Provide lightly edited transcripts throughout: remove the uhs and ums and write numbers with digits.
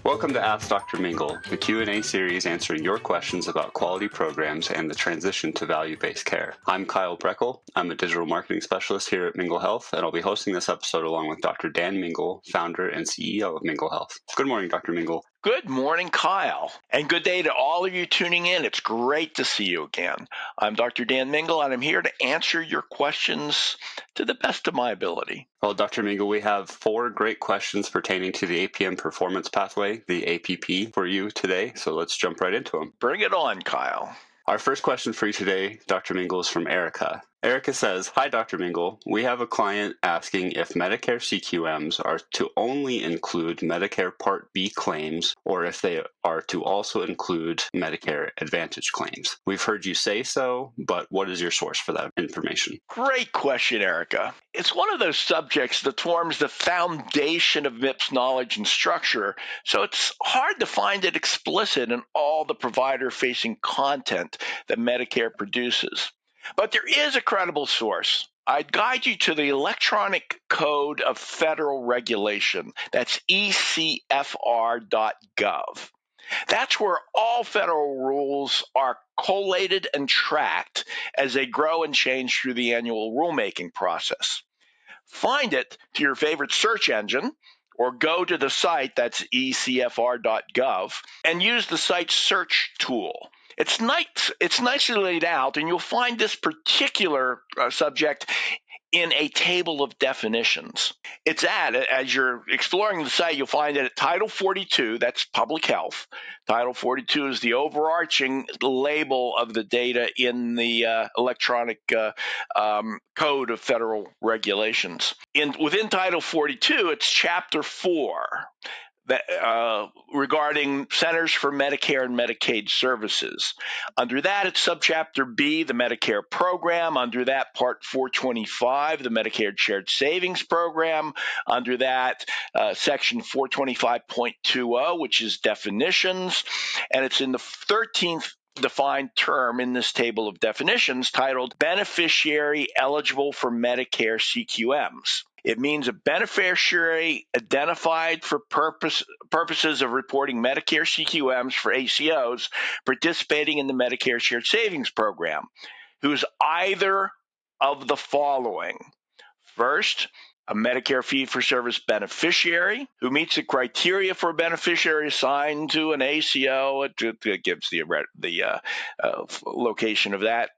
Welcome to Ask Dr. Mingle, the Q&A series answering your questions about quality programs and the transition to value-based care. I'm Kyle Breckel. I'm a digital marketing specialist here at Mingle Health, and I'll be hosting this episode along with Dr. Dan Mingle, founder and CEO of Mingle Health. Good morning, Dr. Mingle. Good morning, Kyle, and good day to all of you tuning in. It's great to see you again. I'm Dr. Dan Mingle, and I'm here to answer your questions to the best of my ability. Well, Dr. Mingle, we have 4 great questions pertaining to the APM Performance Pathway, the APP, for you today, so let's jump right into them. Bring it on, Kyle. Our first question for you today, Dr. Mingle, is from Erica. Erica says, "Hi, Dr. Mingle. We have a client asking if Medicare CQMs are to only include Medicare Part B claims or if they are to also include Medicare Advantage claims. We've heard you say so, but what is your source for that information?" Great question, Erica. It's one of those subjects that forms the foundation of MIPS knowledge and structure, so it's hard to find it explicit in all the provider-facing content that Medicare produces. But there is a credible source. I'd guide you to the Electronic Code of Federal Regulation. That's ECFR.gov. That's where all federal rules are collated and tracked as they grow and change through the annual rulemaking process. Find it to your favorite search engine or go to the site, that's ecfr.gov, and use the site's search tool. It's nicely laid out, and you'll find this particular subject in a table of definitions. It's as you're exploring the site, you'll find it at Title 42, that's public health. Title 42 is the overarching label of the data in the electronic code of federal regulations. Within Title 42, it's Chapter 4. Regarding Centers for Medicare and Medicaid Services. Under that, it's Subchapter B, the Medicare Program. Under that, Part 425, the Medicare Shared Savings Program. Under that, Section 425.20, which is definitions. And it's in the 13th defined term in this table of definitions titled Beneficiary Eligible for Medicare CQMs. It means a beneficiary identified for purposes of reporting Medicare CQMs for ACOs participating in the Medicare Shared Savings Program, who's either of the following. First, a Medicare fee-for-service beneficiary who meets the criteria for a beneficiary assigned to an ACO. It gives the location of that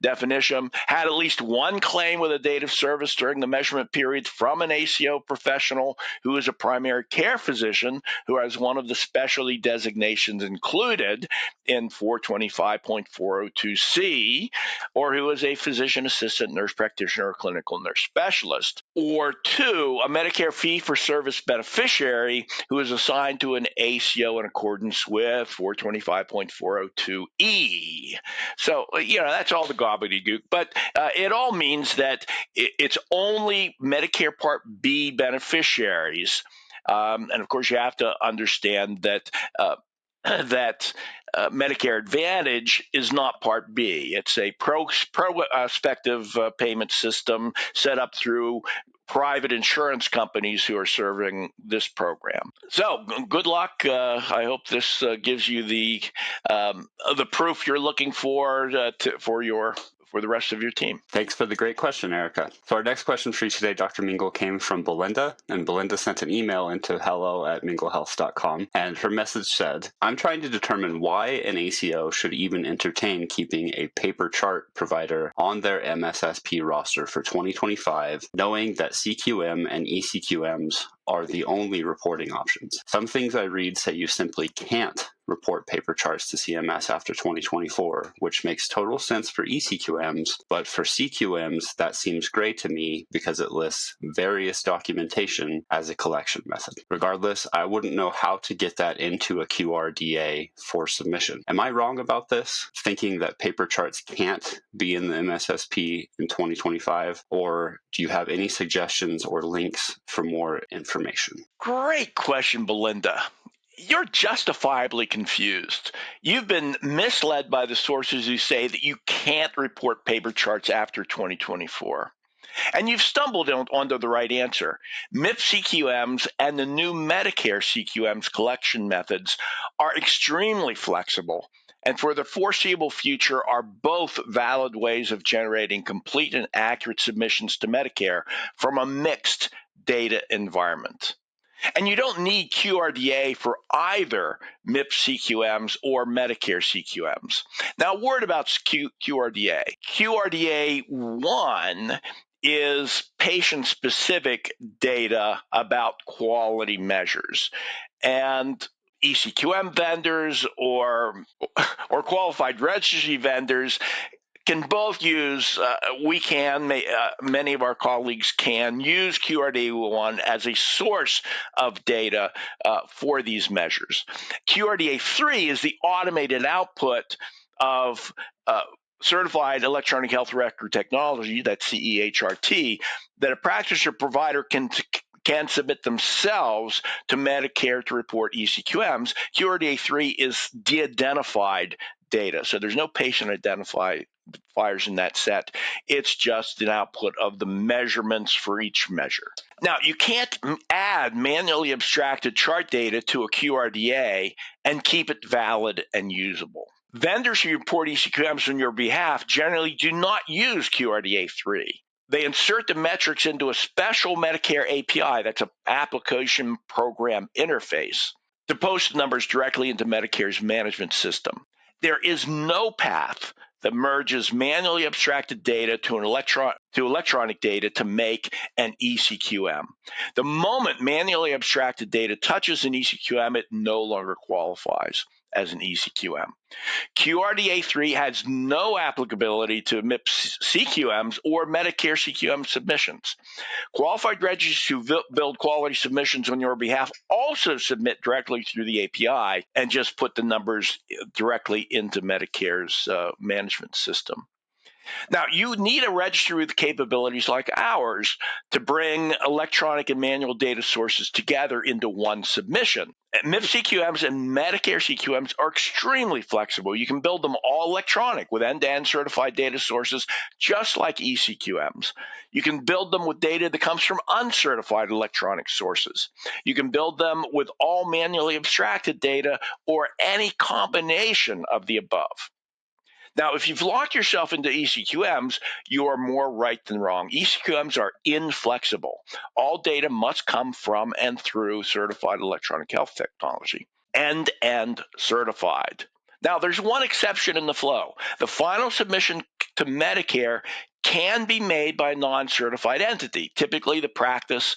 definition. Had at least one claim with a date of service during the measurement period from an ACO professional who is a primary care physician who has one of the specialty designations included in 425.402C, or who is a physician assistant, nurse practitioner, or clinical nurse specialist. Or 2, a Medicare fee-for-service beneficiary who is assigned to an ACO in accordance with 425.402E. So, that's all the gobbledygook, but it all means that it's only Medicare Part B beneficiaries. And of course, you have to understand that Medicare Advantage is not Part B. It's a prospective payment system set up through private insurance companies who are serving this program. So good luck. I hope this gives you the proof you're looking for for the rest of your team. Thanks for the great question, Erica. So our next question for you today, Dr. Mingle, came from Belinda, and Belinda sent an email into hello@minglehealth.com, and her message said, "I'm trying to determine why an ACO should even entertain keeping a paper chart provider on their MSSP roster for 2025, knowing that CQM and ECQMs are the only reporting options. Some things I read say you simply can't report paper charts to CMS after 2024, which makes total sense for ECQMs, but for CQMs, that seems great to me because it lists various documentation as a collection method. Regardless, I wouldn't know how to get that into a QRDA for submission. Am I wrong about this, thinking that paper charts can't be in the MSSP in 2025, or do you have any suggestions or links for more information?" Great question, Belinda. You're justifiably confused. You've been misled by the sources who say that you can't report paper charts after 2024. And you've stumbled onto the right answer. MIPS CQMs and the new Medicare CQMs collection methods are extremely flexible, and for the foreseeable future are both valid ways of generating complete and accurate submissions to Medicare from a mixed data environment. And you don't need QRDA for either MIPS CQMs or Medicare CQMs. Now, a word about QRDA. QRDA 1 is patient-specific data about quality measures. And ECQM vendors or qualified registry vendors can both use, many of our colleagues can use QRDA1 as a source of data for these measures. QRDA3 is the automated output of certified electronic health record technology, that's CEHRT, that a practice or provider can submit themselves to Medicare to report ECQMs. QRDA3 is de-identified data, so there's no patient identifiers in that set. It's just an output of the measurements for each measure. Now, you can't add manually abstracted chart data to a QRDA and keep it valid and usable. Vendors who report ECQMs on your behalf generally do not use QRDA3. They insert the metrics into a special Medicare API, that's an application program interface, to post the numbers directly into Medicare's management system. There is no path that merges manually abstracted data to electronic data to make an ECQM. The moment manually abstracted data touches an ECQM, it no longer qualifies as an ECQM. QRDA3 has no applicability to MIPS CQMs or Medicare CQM submissions. Qualified registries who build quality submissions on your behalf also submit directly through the API and just put the numbers directly into Medicare's management system. Now, you need a registry with capabilities like ours to bring electronic and manual data sources together into one submission. MIPS CQMs and Medicare CQMs are extremely flexible. You can build them all electronic with end-to-end certified data sources, just like ECQMs. You can build them with data that comes from uncertified electronic sources. You can build them with all manually abstracted data or any combination of the above. Now, if you've locked yourself into ECQMs, you are more right than wrong. ECQMs are inflexible. All data must come from and through certified electronic health technology, end-to-end certified. Now, there's one exception in the flow. The final submission to Medicare can be made by a non-certified entity, typically the practice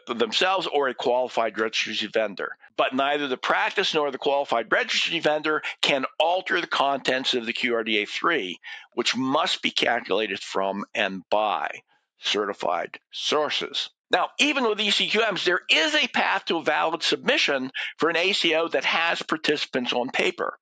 themselves or a qualified registry vendor. But neither the practice nor the qualified registry vendor can alter the contents of the QRDA3, which must be calculated from and by certified sources. Now, even with ECQMs, there is a path to a valid submission for an ACO that has participants on paper.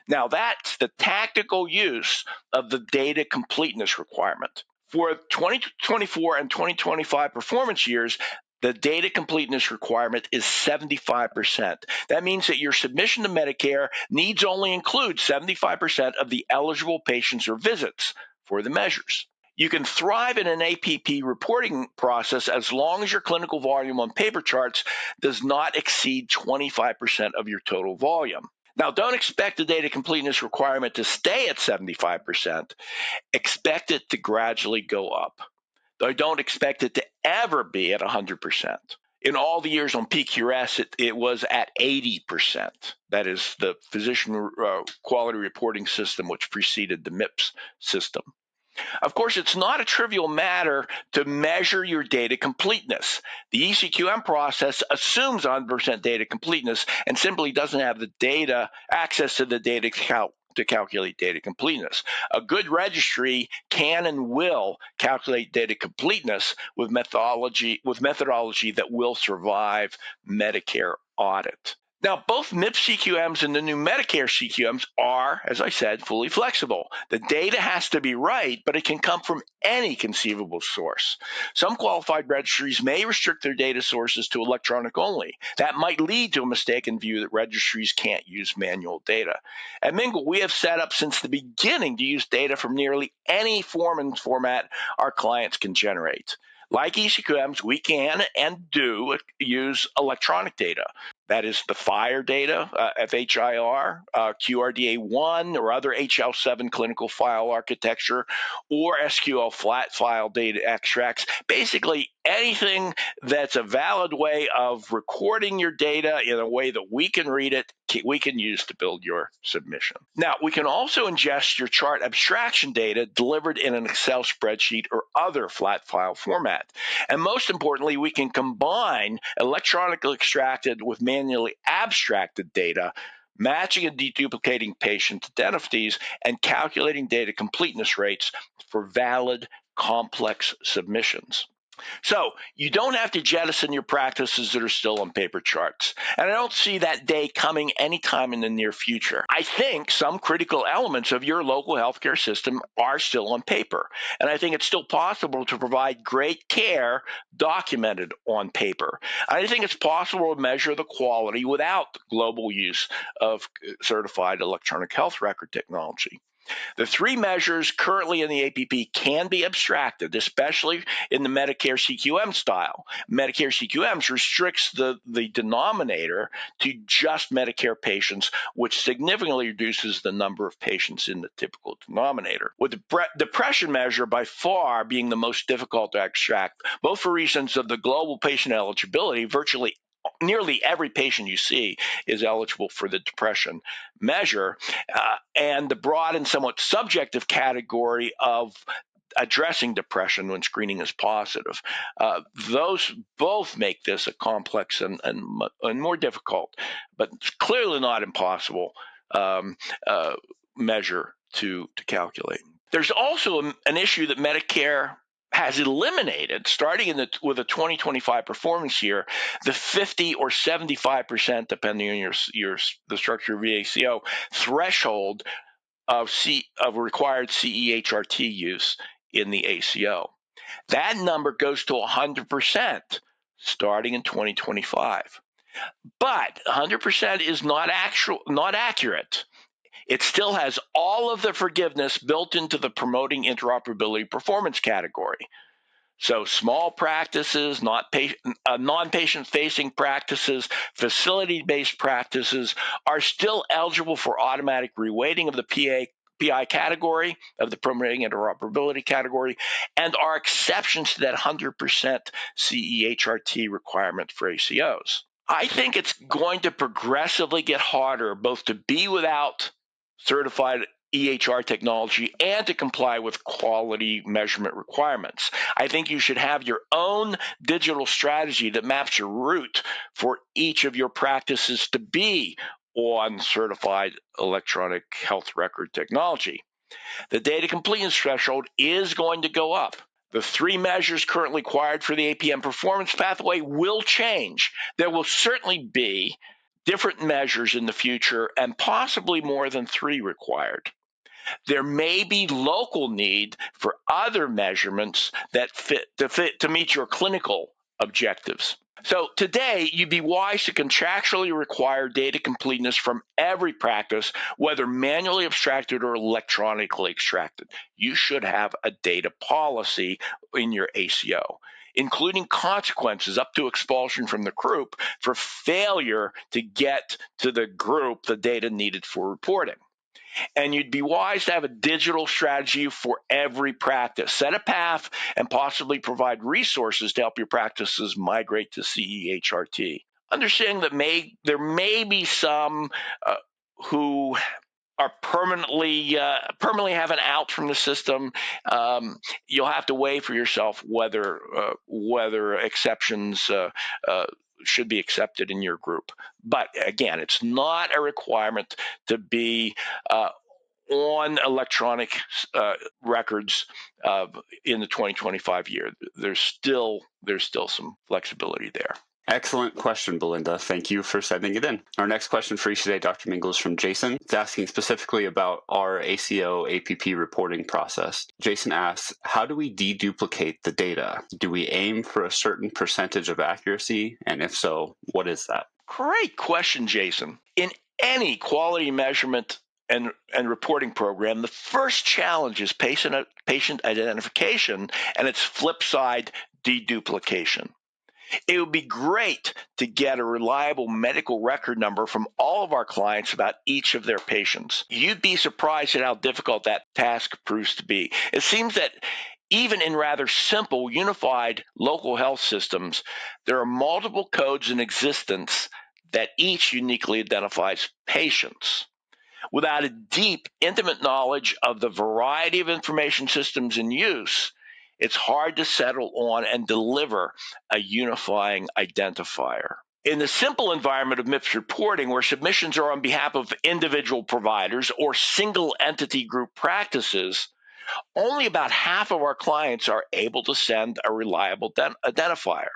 Now, that's the tactical use of the data completeness requirement. For 2024 and 2025 performance years, the data completeness requirement is 75%. That means that your submission to Medicare needs only include 75% of the eligible patients or visits for the measures. You can thrive in an APP reporting process as long as your clinical volume on paper charts does not exceed 25% of your total volume. Now, don't expect the data completeness requirement to stay at 75%. Expect it to gradually go up. I don't expect it to ever be at 100%. In all the years on PQRS, it was at 80%. That is the physician quality reporting system, which preceded the MIPS system. Of course, it's not a trivial matter to measure your data completeness. The ECQM process assumes 100% data completeness and simply doesn't have the data access to the data to calculate data completeness. A good registry can and will calculate data completeness with methodology that will survive Medicare audit. Now, both MIPS CQMs and the new Medicare CQMs are, as I said, fully flexible. The data has to be right, but it can come from any conceivable source. Some qualified registries may restrict their data sources to electronic only. That might lead to a mistaken view that registries can't use manual data. At Mingle, we have set up since the beginning to use data from nearly any form and format our clients can generate. Like ECQMs, we can and do use electronic data. That is the FHIR data, FHIR, QRDA1, or other HL7 clinical file architecture, or SQL flat file data extracts. Basically, anything that's a valid way of recording your data in a way that we can read it, we can use to build your submission. Now, we can also ingest your chart abstraction data delivered in an Excel spreadsheet or other flat file format. And most importantly, we can combine electronically extracted with manually abstracted data, matching and deduplicating patient identities, and calculating data completeness rates for valid, complex submissions. So you don't have to jettison your practices that are still on paper charts. And I don't see that day coming anytime in the near future. I think some critical elements of your local healthcare system are still on paper. And I think it's still possible to provide great care documented on paper. I think it's possible to measure the quality without global use of certified electronic health record technology. The three measures currently in the APP can be abstracted, especially in the Medicare CQM style. Medicare CQMs restricts the denominator to just Medicare patients, which significantly reduces the number of patients in the typical denominator. With the depression measure by far being the most difficult to extract, both for reasons of the global patient eligibility, nearly every patient you see is eligible for the depression measure, and the broad and somewhat subjective category of addressing depression when screening is positive. Those both make this a complex and more difficult, but clearly not impossible measure to calculate. There's also an issue that Medicare has eliminated, starting with a 2025 performance year, the 50 or 75%, depending on the structure of your ACO, threshold of required CEHRT use in the ACO. That number goes to 100% starting in 2025. But 100% is not accurate. It still has all of the forgiveness built into the promoting interoperability performance category. So small practices, non-patient facing practices, facility-based practices are still eligible for automatic reweighting of the PI category, of the promoting interoperability category, and are exceptions to that 100% CEHRT requirement for ACOs. I think it's going to progressively get harder both to be without certified EHR technology and to comply with quality measurement requirements. I think you should have your own digital strategy that maps your route for each of your practices to be on certified electronic health record technology. The data completeness threshold is going to go up. The three measures currently required for the APM Performance Pathway will change. There will certainly be different measures in the future and possibly more than three required. There may be local need for other measurements that fit to meet your clinical objectives. So today, you'd be wise to contractually require data completeness from every practice, whether manually abstracted or electronically extracted. You should have a data policy in your ACO, including consequences up to expulsion from the group for failure to get to the group the data needed for reporting. And you'd be wise to have a digital strategy for every practice. Set a path and possibly provide resources to help your practices migrate to CEHRT. Understanding that there may be some who are permanently have an out from the system. You'll have to weigh for yourself whether exceptions should be accepted in your group. But again, it's not a requirement to be on electronic records in the 2025 year. There's still some flexibility there. Excellent question, Belinda. Thank you for sending it in. Our next question for you today, Dr. Mingle, is from Jason. It's asking specifically about our ACO APP reporting process. Jason asks, how do we deduplicate the data? Do we aim for a certain percentage of accuracy? And if so, what is that? Great question, Jason. In any quality measurement and reporting program, the first challenge is patient identification and its flip side, deduplication. It would be great to get a reliable medical record number from all of our clients about each of their patients. You'd be surprised at how difficult that task proves to be. It seems that even in rather simple, unified local health systems, there are multiple codes in existence that each uniquely identifies patients. Without a deep, intimate knowledge of the variety of information systems in use, it's hard to settle on and deliver a unifying identifier. In the simple environment of MIPS reporting, where submissions are on behalf of individual providers or single entity group practices, only about half of our clients are able to send a reliable identifier.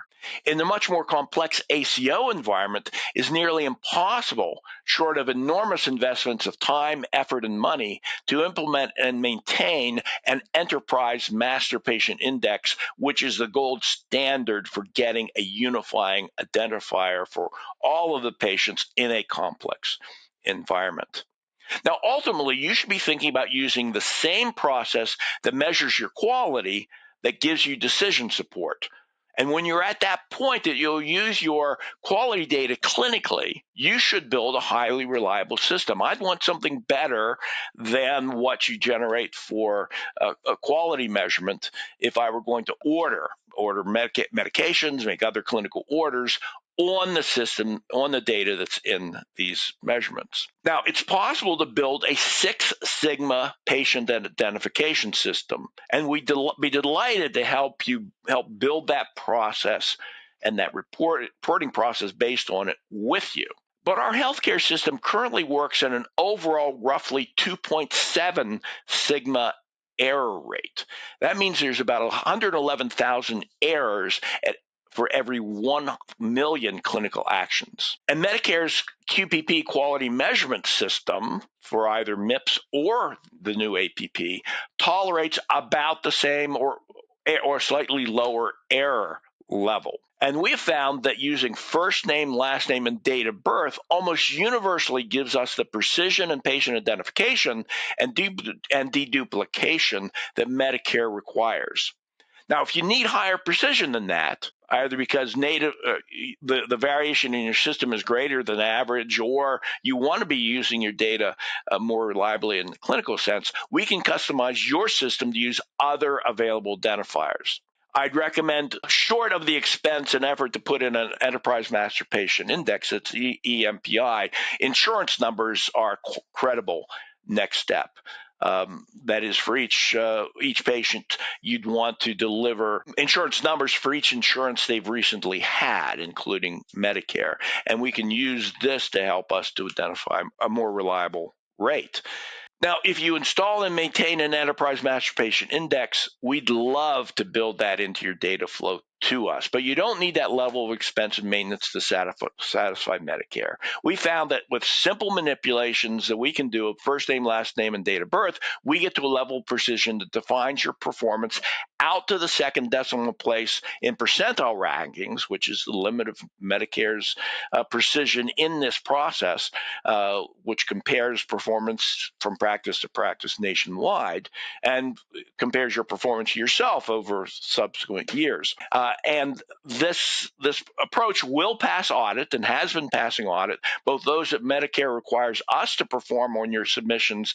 In the much more complex ACO environment, it's nearly impossible, short of enormous investments of time, effort, and money, to implement and maintain an enterprise master patient index, which is the gold standard for getting a unifying identifier for all of the patients in a complex environment. Now, ultimately, you should be thinking about using the same process that measures your quality that gives you decision support. And when you're at that point that you'll use your quality data clinically, you should build a highly reliable system. I'd want something better than what you generate for a quality measurement if I were going to order medications, make other clinical orders on the system, on the data that's in these measurements. Now, it's possible to build a Six Sigma patient identification system, and we'd be delighted to help build that process and that reporting process based on it with you. But our healthcare system currently works at an overall roughly 2.7 Sigma error rate. That means there's about 111,000 errors for every 1 million clinical actions. And Medicare's QPP quality measurement system for either MIPS or the new APP tolerates about the same or slightly lower error level. And we have found that using first name, last name, and date of birth almost universally gives us the precision and patient identification and deduplication that Medicare requires. Now, if you need higher precision than that, either because the variation in your system is greater than average, or you want to be using your data more reliably in the clinical sense, we can customize your system to use other available identifiers. I'd recommend, short of the expense and effort to put in an Enterprise Master Patient Index, it's EMPI, insurance numbers are credible next step. That is, for each patient, you'd want to deliver insurance numbers for each insurance they've recently had, including Medicare. And we can use this to help us to identify a more reliable rate. Now, if you install and maintain an Enterprise Master Patient Index, we'd love to build that into your data flow to us, but you don't need that level of expense and maintenance to satisfy Medicare. We found that with simple manipulations that we can do of first name, last name, and date of birth, we get to a level of precision that defines your performance out to the second decimal place in percentile rankings, which is the limit of Medicare's precision in this process, which compares performance from practice to practice nationwide and compares your performance to yourself over subsequent years. And this approach will pass audit and has been passing audit, both those that Medicare requires us to perform on your submissions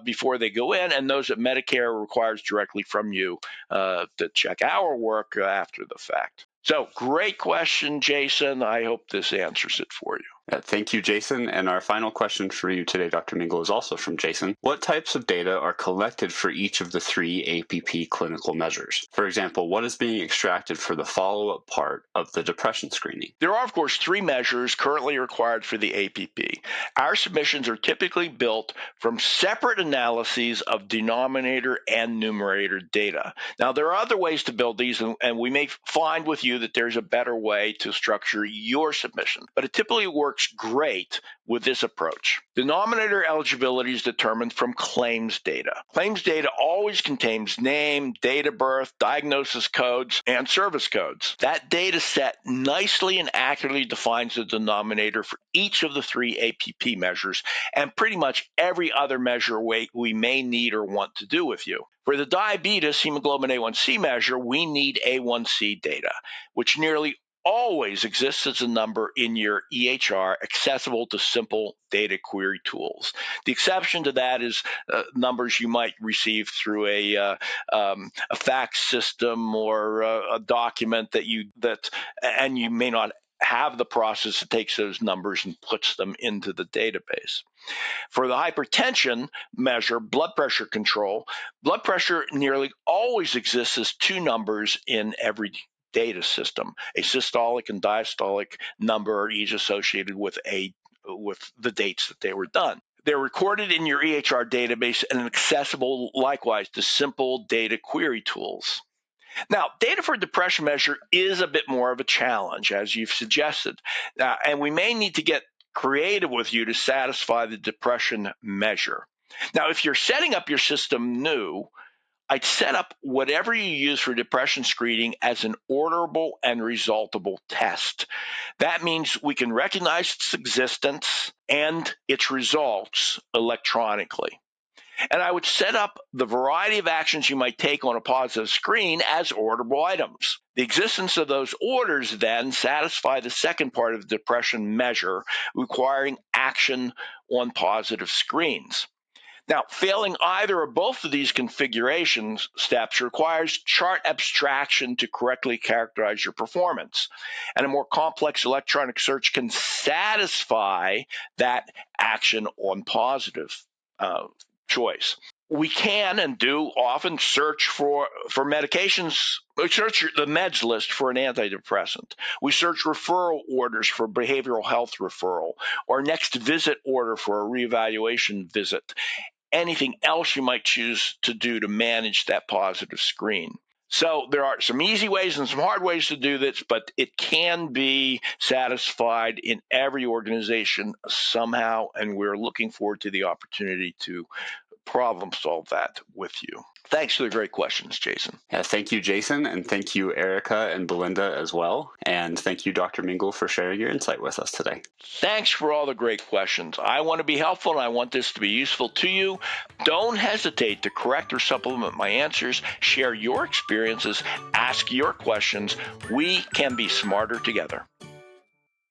before they go in, and those that Medicare requires directly from you to check our work after the fact. So, great question, Jason. I hope this answers it for you. Thank you, Jason. And our final question for you today, Dr. Mingle, is also from Jason. What types of data are collected for each of the 3 APP clinical measures? For example, what is being extracted for the follow-up part of the depression screening? There are, of course, 3 measures currently required for the APP. Our submissions are typically built from separate analyses of denominator and numerator data. Now, there are other ways to build these, and we may find with you that there's a better way to structure your submission, but it typically works great with this approach. Denominator eligibility is determined from claims data. Claims data always contains name, date of birth, diagnosis codes, and service codes. That data set nicely and accurately defines the denominator for each of the 3 APP measures and pretty much every other measure we may need or want to do with you. For the diabetes hemoglobin A1C measure, we need A1C data, which nearly always exists as a number in your EHR accessible to simple data query tools. The exception to that is numbers you might receive through a fax system or a document and you may not have the process that takes those numbers and puts them into the database. For the hypertension measure, blood pressure control, blood pressure nearly always exists as 2 numbers in every data system. A systolic and diastolic number are each associated with the dates that they were done. They're recorded in your EHR database and accessible likewise to simple data query tools. Now, data for depression measure is a bit more of a challenge, as you've suggested, and we may need to get creative with you to satisfy the depression measure. Now, if you're setting up your system new, I'd set up whatever you use for depression screening as an orderable and resultable test. That means we can recognize its existence and its results electronically. And I would set up the variety of actions you might take on a positive screen as orderable items. The existence of those orders then satisfy the second part of the depression measure, requiring action on positive screens. Now, failing either or both of these configuration steps requires chart abstraction to correctly characterize your performance. And a more complex electronic search can satisfy that action on positive choice. We can and do often search for medications. We search the meds list for an antidepressant. We search referral orders for behavioral health referral or next visit order for a reevaluation visit. Anything else you might choose to do to manage that positive screen. So there are some easy ways and some hard ways to do this, but it can be satisfied in every organization somehow, and we're looking forward to the opportunity to problem solve that with you. Thanks for the great questions, Jason. Yeah, thank you, Jason, and thank you, Erica and Belinda as well. And thank you, Dr. Mingle, for sharing your insight with us today. Thanks for all the great questions. I want to be helpful, and I want this to be useful to you. Don't hesitate to correct or supplement my answers. Share your experiences. Ask your questions. We can be smarter together.